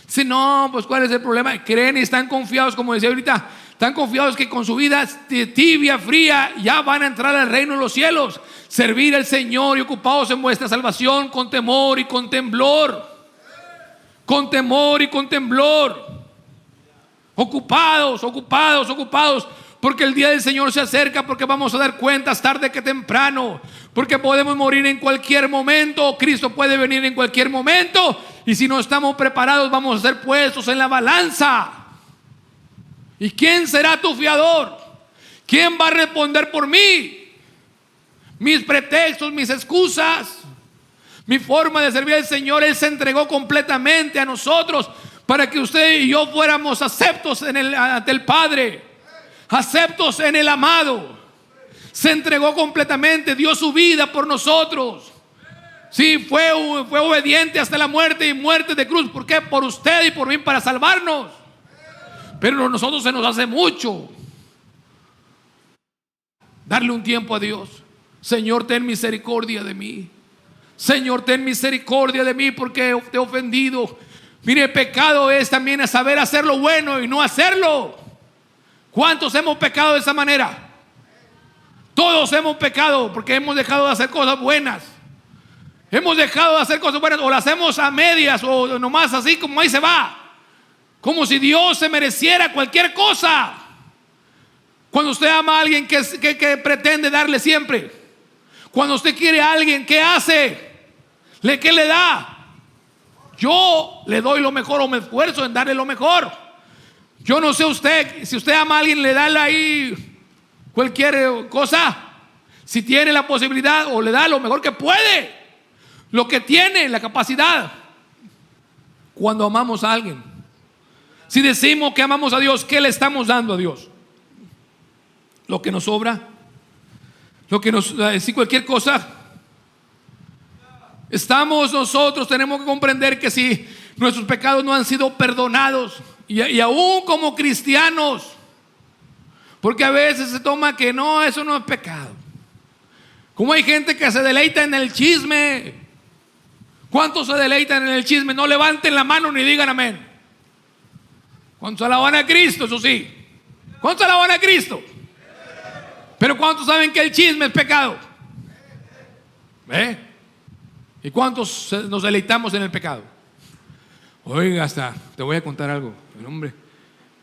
Speaker 1: Si no, pues ¿cuál es el problema? Creen y están confiados, como decía ahorita, están confiados que con su vida tibia, fría, ya van a entrar al reino de los cielos. Servir al Señor y ocupados en vuestra salvación con temor y con temblor. Con temor y con temblor. Ocupados. Porque el día del Señor se acerca, porque vamos a dar cuentas tarde que temprano, porque podemos morir en cualquier momento. Cristo puede venir en cualquier momento, y si no estamos preparados vamos a ser puestos en la balanza. ¿Y quién será tu fiador? ¿Quién va a responder por mí? Mis pretextos, mis excusas, mi forma de servir al Señor. Él se entregó completamente a nosotros para que usted y yo fuéramos aceptos ante el Padre, aceptos en el amado. Se entregó completamente, dio su vida por nosotros. Sí, fue obediente hasta la muerte, y muerte de cruz. ¿Por qué? Por usted y por mí, para salvarnos. Pero a nosotros se nos hace mucho darle un tiempo a Dios. Señor, ten misericordia de mí. Señor, ten misericordia de mí porque te he ofendido. Mire, pecado es también saber hacer lo bueno y no hacerlo. ¿Cuántos hemos pecado de esa manera? Todos hemos pecado porque hemos dejado de hacer cosas buenas. Hemos dejado de hacer cosas buenas, o las hacemos a medias, o nomás así como ahí se va, como si Dios se mereciera cualquier cosa. Cuando usted ama a alguien, que pretende darle siempre? Cuando usted quiere a alguien, ¿qué hace? ¿Qué le da? Yo le doy lo mejor, o me esfuerzo en darle lo mejor. Yo no sé usted, si usted ama a alguien, le da ahí cualquier cosa. Si tiene la posibilidad, o le da lo mejor que puede, lo que tiene, la capacidad. Cuando amamos a alguien, si decimos que amamos a Dios, ¿qué le estamos dando a Dios? Lo que nos sobra, lo que nos, si cualquier cosa. Nosotros tenemos que comprender que si nuestros pecados no han sido perdonados, y aún como cristianos, porque a veces se toma que no, eso no es pecado. Como hay gente que se deleita en el chisme. ¿Cuántos se deleitan en el chisme? No levanten la mano ni digan amén. ¿Cuántos alaban a Cristo? Eso sí. ¿Cuántos alaban a Cristo? Pero ¿cuántos saben que el chisme es pecado? ¿Ve? ¿Y cuántos nos deleitamos en el pecado? Oiga, hasta te voy a contar algo. El hombre,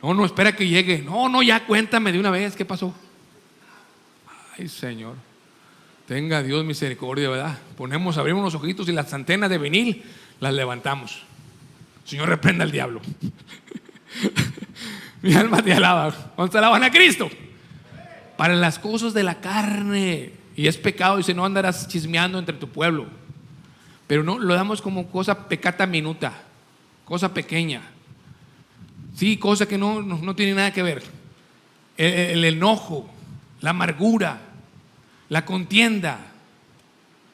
Speaker 1: no, espera que llegue. No, ya cuéntame de una vez qué pasó. Ay, Señor, tenga Dios misericordia, ¿verdad? Abrimos los ojitos y las antenas de vinil las levantamos. Señor, reprenda al diablo. Mi alma te alaba. ¿Cuántos alaban a Cristo? Para las cosas de la carne. Y es pecado, dice, no andarás chismeando entre tu pueblo. Pero no lo damos como cosa pecata minuta, cosa pequeña. Sí, cosa que no tiene nada que ver. El enojo, la amargura, la contienda,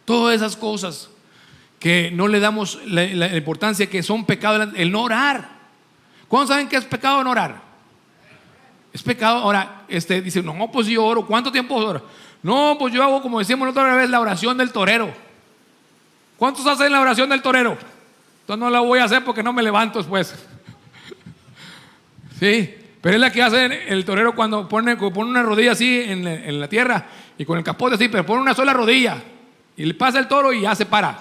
Speaker 1: todas esas cosas que no le damos la importancia que son pecados. El no orar. ¿Cuántos saben que es pecado no orar? Es pecado. Ahora, dice, no, pues yo oro. ¿Cuánto tiempo oro? No, pues yo hago, como decíamos la otra vez, la oración del torero. ¿Cuántos hacen la oración del torero? Entonces no la voy a hacer porque no me levanto después. Sí, pero es la que hace el torero cuando pone una rodilla así en la tierra y con el capote así, pero pone una sola rodilla y le pasa el toro y ya se para.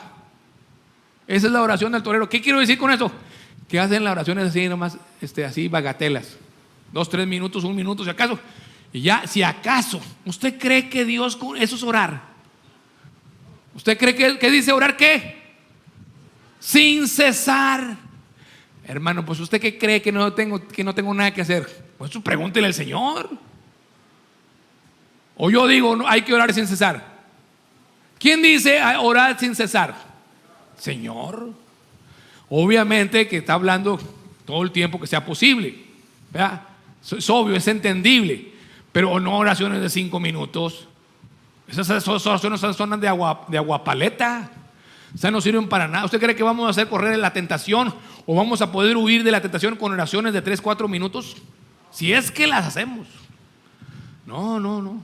Speaker 1: Esa es la oración del torero. ¿Qué quiero decir con eso? Que hacen las oraciones así nomás, así bagatelas, 2, 3 minutos, 1 minuto si acaso. Y ya, si acaso, ¿usted cree que Dios, eso es orar? ¿Usted cree que dice orar qué? Sin cesar. Hermano, pues ¿usted qué cree que no tengo nada que hacer? Pues pregúntele al Señor. O yo digo, no, hay que orar sin cesar. ¿Quién dice orar sin cesar? Señor. Obviamente que está hablando todo el tiempo que sea posible, ¿verdad? Es obvio, es entendible. Pero no oraciones de 5 minutos. Esas oraciones son de aguapaleta. O sea, no sirven para nada. ¿Usted cree que vamos a hacer correr la tentación o vamos a poder huir de la tentación con oraciones de 3, 4 minutos? Si es que las hacemos. No.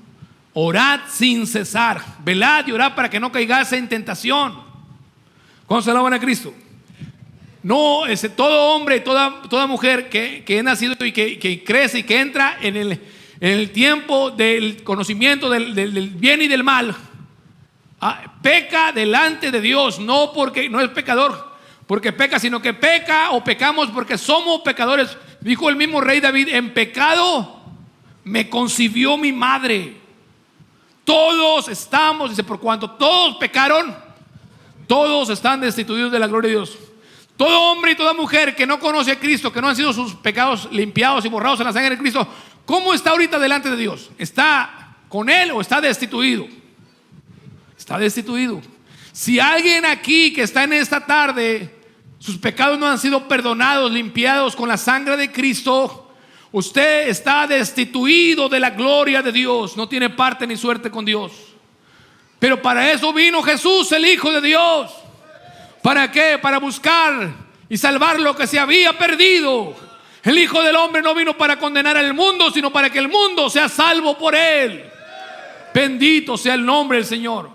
Speaker 1: Orad sin cesar. Velad y orad para que no caigáis en tentación. ¿Cómo se alaban a Cristo? No, todo hombre, toda mujer que es nacido y que crece y que entra en el tiempo del conocimiento del bien y del mal, peca delante de Dios. No porque no es pecador porque peca, sino que peca o pecamos porque somos pecadores. Dijo el mismo rey David: en pecado me concibió mi madre. Todos estamos, dice, por cuanto todos pecaron, todos están destituidos de la gloria de Dios. Todo hombre y toda mujer que no conoce a Cristo, que no han sido sus pecados limpiados y borrados en la sangre de Cristo, ¿cómo está ahorita delante de Dios? ¿Está con Él o está destituido? Está destituido. Si alguien aquí que está en esta tarde, sus pecados no han sido perdonados, limpiados con la sangre de Cristo, usted está destituido de la gloria de Dios. No tiene parte ni suerte con Dios. Pero para eso vino Jesús, el Hijo de Dios. ¿Para qué? Para buscar y salvar lo que se había perdido. El Hijo del Hombre no vino para condenar al mundo, sino para que el mundo sea salvo por Él. Bendito sea el nombre del Señor.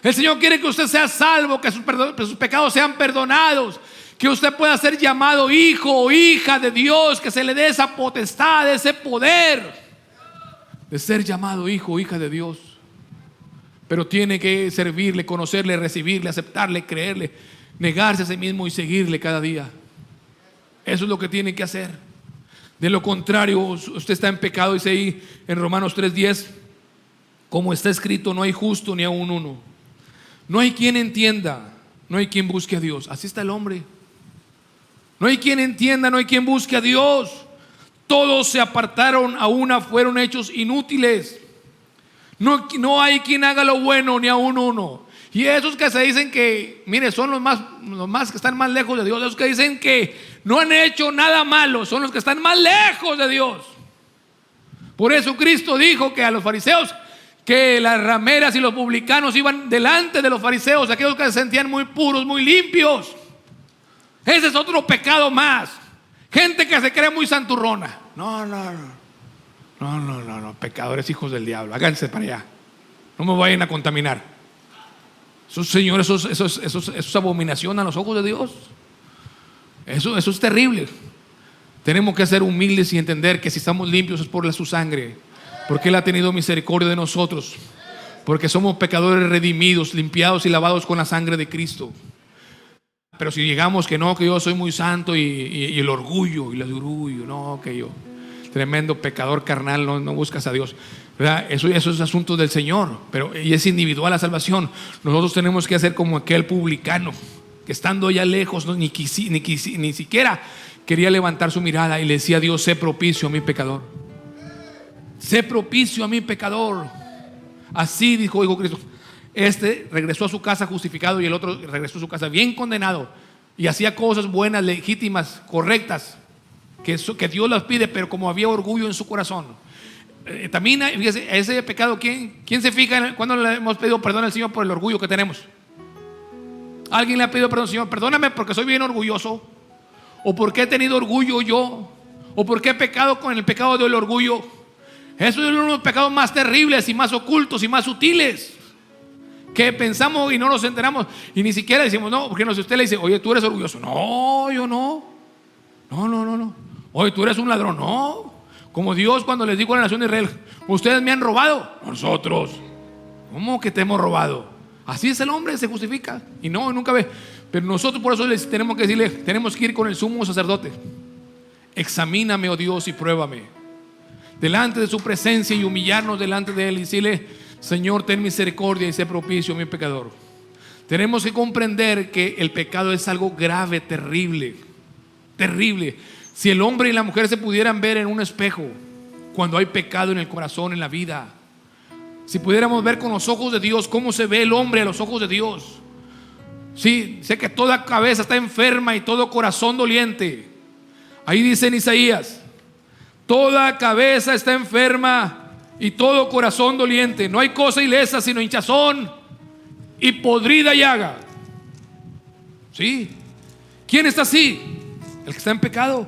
Speaker 1: El Señor quiere que usted sea salvo, que sus pecados sean perdonados, que usted pueda ser llamado hijo o hija de Dios, que se le dé esa potestad, ese poder de ser llamado hijo o hija de Dios. Pero tiene que servirle, conocerle, recibirle, aceptarle, creerle, negarse a sí mismo y seguirle cada día. Eso es lo que tiene que hacer. De lo contrario, usted está en pecado. Dice ahí en Romanos 3:10, como está escrito: no hay justo ni aun uno, no hay quien entienda, no hay quien busque a Dios. Así está el hombre. No hay quien entienda, no hay quien busque a Dios. Todos se apartaron, a una fueron hechos inútiles. No hay quien haga lo bueno, ni aun uno. Y esos que se dicen que, mire, son los más que están más lejos de Dios. Esos que dicen que no han hecho nada malo, son los que están más lejos de Dios. Por eso Cristo dijo que a los fariseos, que las rameras y los publicanos iban delante de los fariseos, aquellos que se sentían muy puros, muy limpios. Ese es otro pecado más. Gente que se cree muy santurrona. No, pecadores, hijos del diablo. Háganse para allá. No me vayan a contaminar. Esos señores, eso es abominación a los ojos de Dios. Eso es terrible. Tenemos que ser humildes y entender que si estamos limpios es por su sangre, porque Él ha tenido misericordia de nosotros, porque somos pecadores redimidos, limpiados y lavados con la sangre de Cristo. Pero si llegamos que no, que yo soy muy santo y el orgullo, no, que yo tremendo pecador carnal, no buscas a Dios, ¿verdad? Eso es asunto del Señor, pero y es individual la salvación. Nosotros tenemos que hacer como aquel publicano que estando ya lejos, ni siquiera quería levantar su mirada y le decía a Dios: sé propicio a mi pecador, sé propicio a mi pecador. Así dijo Cristo. Este regresó a su casa justificado y el otro regresó a su casa bien condenado, y hacía cosas buenas, legítimas, correctas, que Dios las pide, pero como había orgullo en su corazón. También, fíjese, ese pecado, ¿quién se fija cuando le hemos pedido perdón al Señor por el orgullo que tenemos? ¿Alguien le ha pedido perdón? Señor, perdóname porque soy bien orgulloso, o porque he tenido orgullo yo, o porque he pecado con el pecado del orgullo. Eso es uno de los pecados más terribles y más ocultos y más sutiles, que pensamos y no nos enteramos, y ni siquiera decimos no, porque no, si usted le dice: oye, tú eres orgulloso. No, yo no. No. Oye, tú eres un ladrón. No. Como Dios cuando les dijo a la nación de Israel: ustedes me han robado. Nosotros. ¿Cómo que te hemos robado? Así es el hombre, se justifica y no, nunca ve. Pero nosotros por eso les tenemos que decirle, tenemos que ir con el sumo sacerdote: examíname, oh Dios, y pruébame, delante de su presencia, y humillarnos delante de Él y decirle: Señor, ten misericordia y sé propicio a mi pecador. Tenemos que comprender que el pecado es algo grave, terrible. Si el hombre y la mujer se pudieran ver en un espejo cuando hay pecado en el corazón, en la vida, si pudiéramos ver con los ojos de Dios cómo se ve el hombre a los ojos de Dios. Sí, sé que toda cabeza está enferma y todo corazón doliente. Ahí dice en Isaías: toda cabeza está enferma y todo corazón doliente. No hay cosa ilesa sino hinchazón y podrida llaga. ¿Sí? ¿Quién está así? El que está en pecado.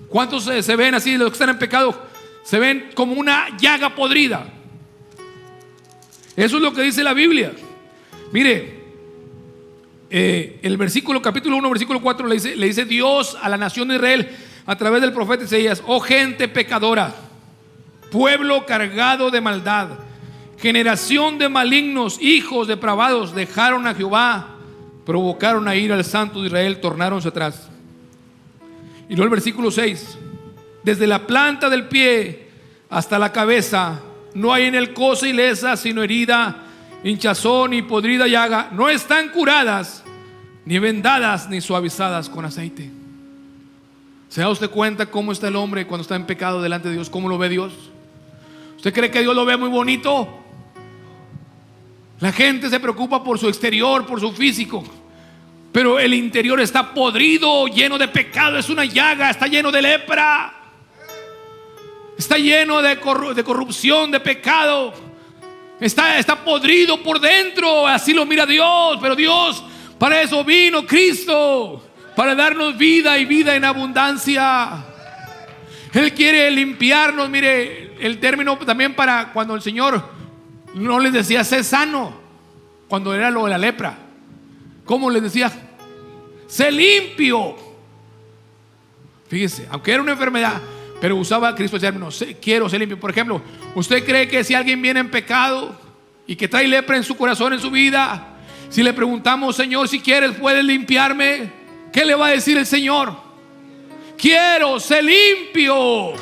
Speaker 1: ¿Cuántos se ven así? Los que están en pecado se ven como una llaga podrida. Eso es lo que dice la Biblia. Mire, el versículo, capítulo 1, versículo 4 le dice Dios a la nación de Israel a través del profeta Isaías: oh gente pecadora, pueblo cargado de maldad, generación de malignos, hijos depravados, dejaron a Jehová, provocaron a ir al santo de Israel, tornáronse atrás. Y luego el versículo 6: desde la planta del pie hasta la cabeza no hay en él cosa ilesa sino herida, hinchazón y podrida llaga. No están curadas, ni vendadas, ni suavizadas con aceite. ¿Se da usted cuenta cómo está el hombre cuando está en pecado delante de Dios? ¿Cómo lo ve Dios? ¿Usted cree que Dios lo ve muy bonito? La gente se preocupa por su exterior, por su físico, pero el interior está podrido, lleno de pecado. Es una llaga, está lleno de lepra, está lleno de corrupción, de pecado. Está podrido por dentro. Así lo mira Dios. Pero Dios, para eso vino Cristo, para darnos vida y vida en abundancia. Él quiere limpiarnos. Mire, el término también para cuando el Señor no les decía sé sano, cuando era lo de la lepra, ¿cómo les decía? Sé limpio. Fíjese, aunque era una enfermedad, pero usaba Cristo el término quiero ser limpio. Por ejemplo, ¿usted cree que si alguien viene en pecado y que trae lepra en su corazón, en su vida, si le preguntamos: Señor, si quieres puedes limpiarme, qué le va a decir el Señor? Quiero ser limpio.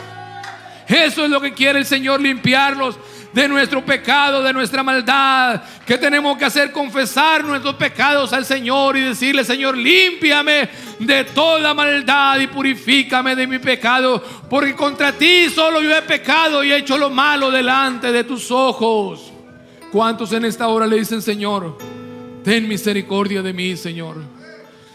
Speaker 1: Eso es lo que quiere el Señor, limpiarnos de nuestro pecado, de nuestra maldad. ¿Qué tenemos que hacer? Confesar nuestros pecados al Señor y decirle: Señor, límpiame de toda maldad y purifícame de mi pecado, porque contra ti solo yo he pecado y he hecho lo malo delante de tus ojos. ¿Cuántos en esta hora le dicen: Señor, ten misericordia de mí, Señor?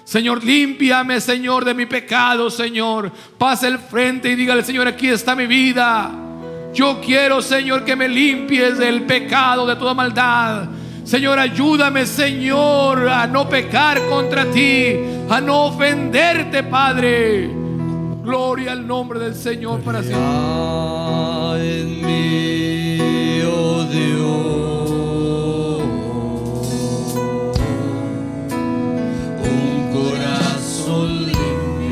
Speaker 1: Señor, límpiame, Señor, de mi pecado, Señor. Pase al frente y dígale: Señor, aquí está mi vida. Yo quiero, Señor, que me limpies del pecado, de toda maldad. Señor, ayúdame, Señor, a no pecar contra ti, a no ofenderte, Padre. Gloria al nombre del Señor para siempre.
Speaker 2: En mí, oh Dios, un corazón limpio.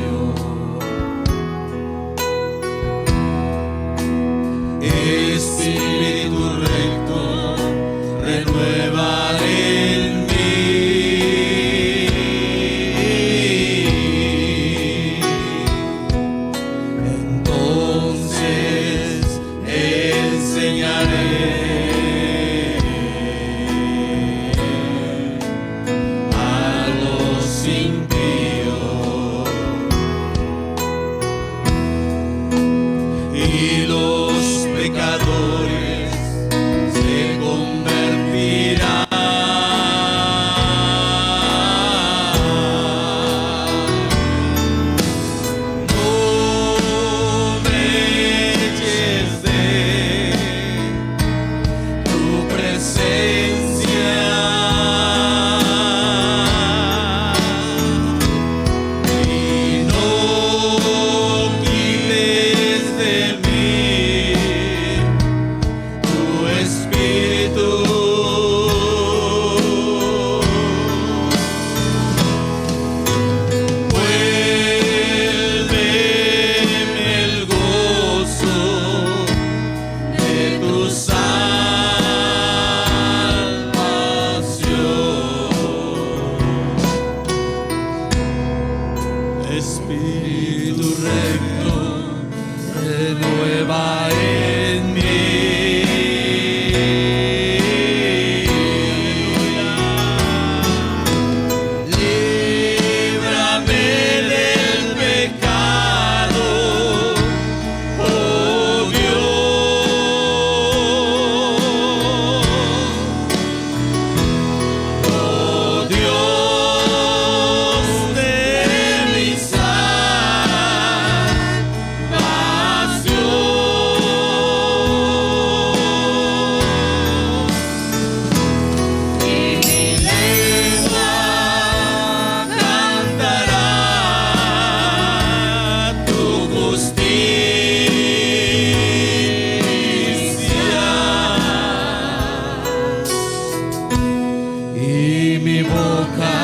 Speaker 2: y mi boca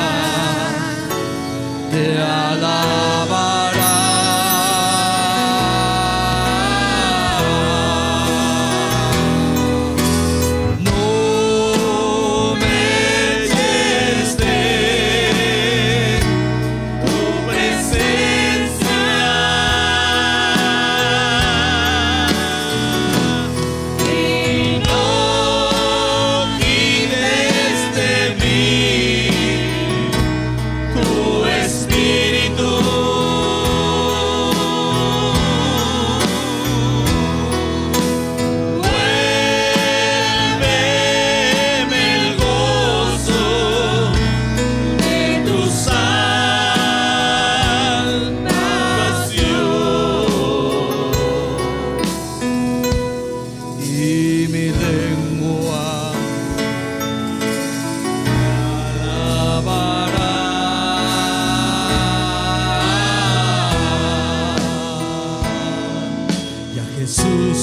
Speaker 2: te alabará. No me eches de tu presencia y no quites de mí tu espíritu. Vuélveme el gozo de tu salvación y mi lengua alabará. Ya Jesús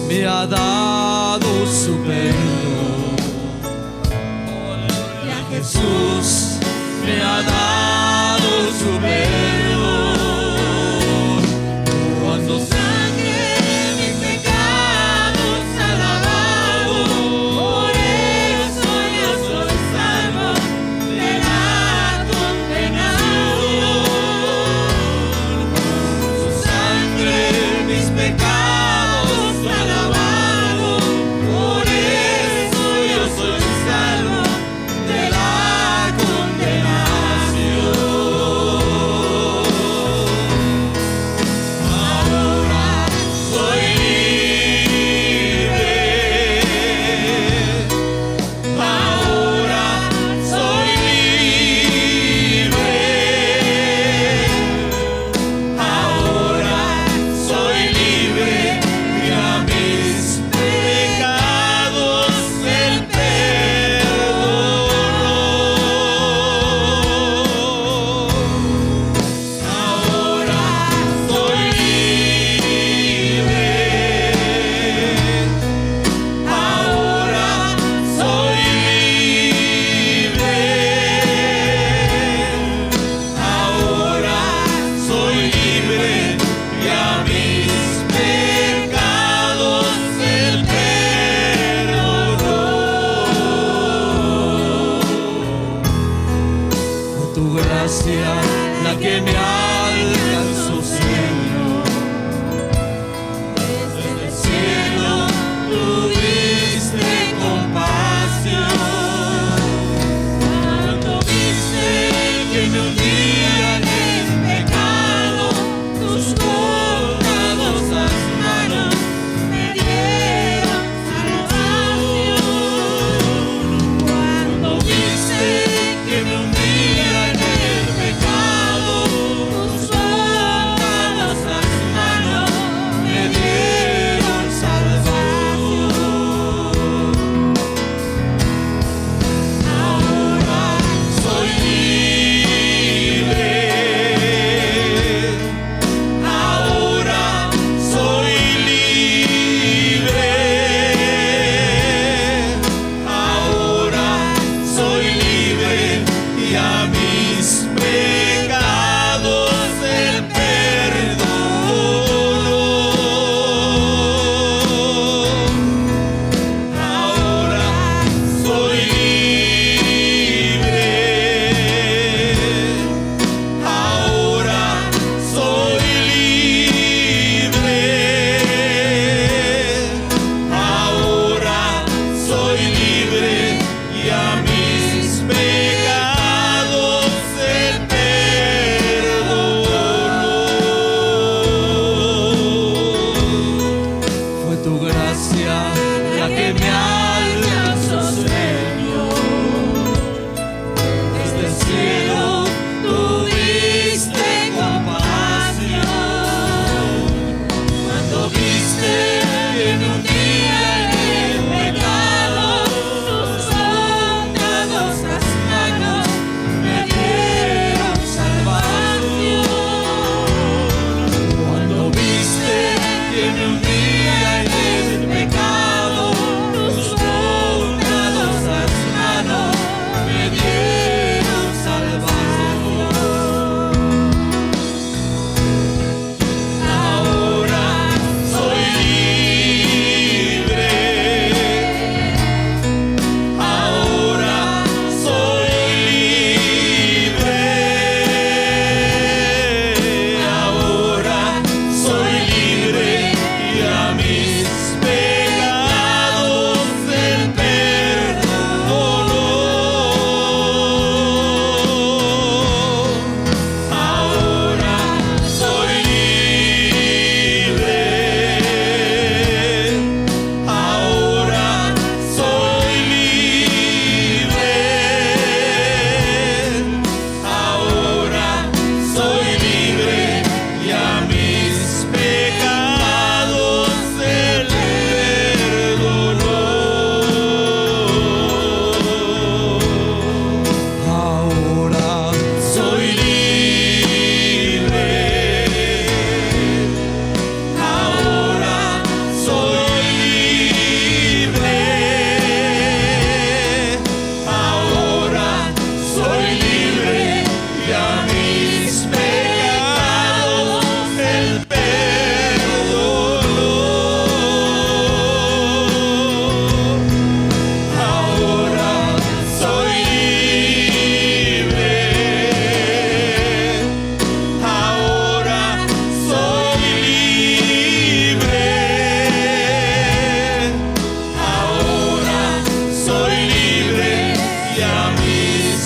Speaker 2: me ha dado su perdón. Ya Jesús me ha dado su perdón. Cuando sangre mis pecados ha lavado, por eso yo soy salvo de la condenación. Su sangre mis pecados ha lavado, por eso yo soy salvo de la condenación. Ahora soy libre. Ahora soy libre. Ahora soy libre y a mis pecados el perdón. Ahora soy libre. Ahora soy libre. Ahora soy libre y a mis pecados el perdón. Por tu gracia, la que me alcanzó, Señor, desde el cielo tuviste compasión. Cuando viste que me hundía en el pecado, tus bondadosas manos me dieron salvación. Cuando viste que me hundía en el pecado, tus bondadosas manos me dieron salvación. Ahora soy libre. Ahora soy libre. Ahora soy libre y a mis pecados el perdón. Ahora soy libre. Ahora soy libre. Ahora soy libre y a mis pecados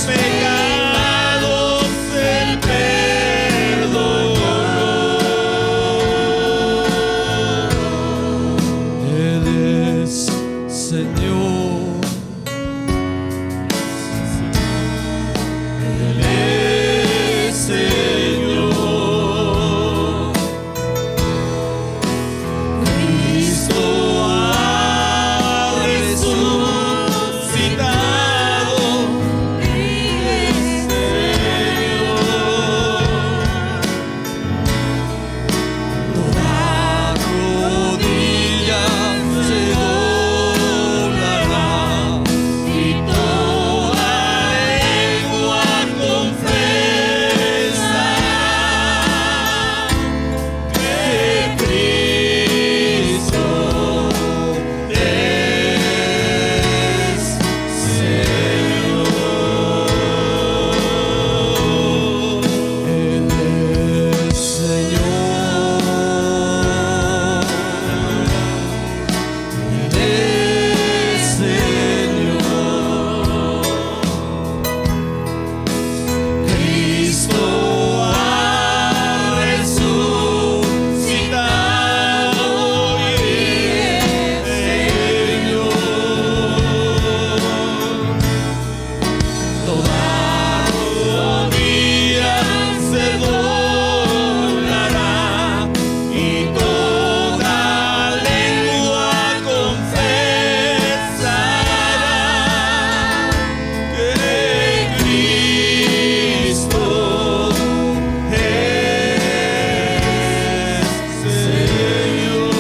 Speaker 2: pecados Él perdonó. Él es Señor. Él es Señor. Cristo ha resucitado. Toda rodilla se doblará y toda lengua confesará que Cristo es Señor. Él es Señor. Él es Señor. Cristo ha resucitado y es Señor. Toda rodilla se doblará y toda lengua confesará que Cristo es Señor.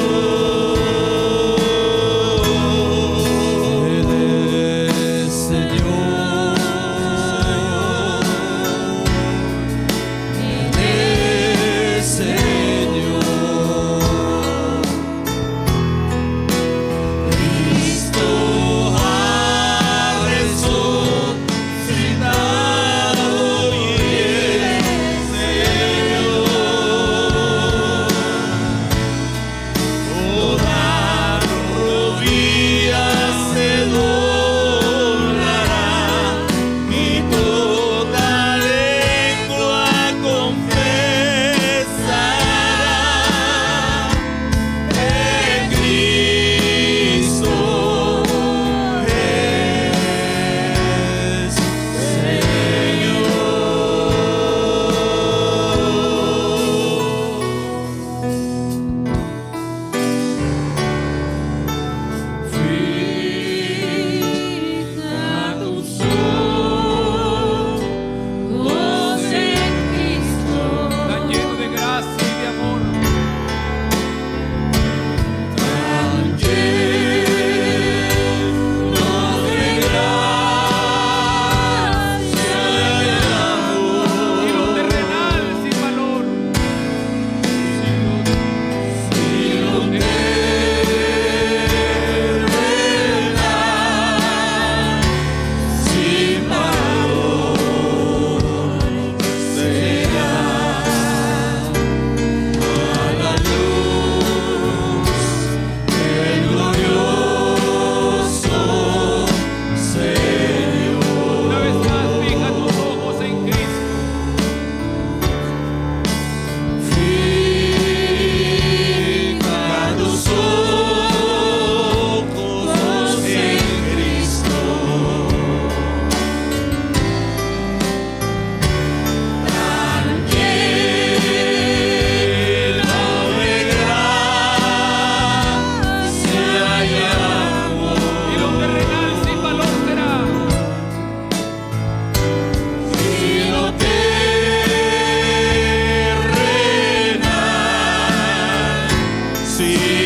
Speaker 2: Él es Señor. Él es Señor. Cristo ha resucitado y es Señor. Toda rodilla se doblará y toda lengua confesará que Cristo es Señor. Fija tus ojos en Cristo.
Speaker 1: Tan lleno de gracia y de amor.
Speaker 2: Tan lleno de gracia y amor.
Speaker 1: Y lo terrenal sin valor.
Speaker 2: Y lo terrenal sin valor será a la luz del glorioso Señor.
Speaker 1: Una vez más, fija tus ojos en Cristo.
Speaker 2: Fija tus ojos en Cristo. Tan lleno de gracia y amor.
Speaker 1: Y lo terrenal sin valor será.
Speaker 2: Y lo terrenal sin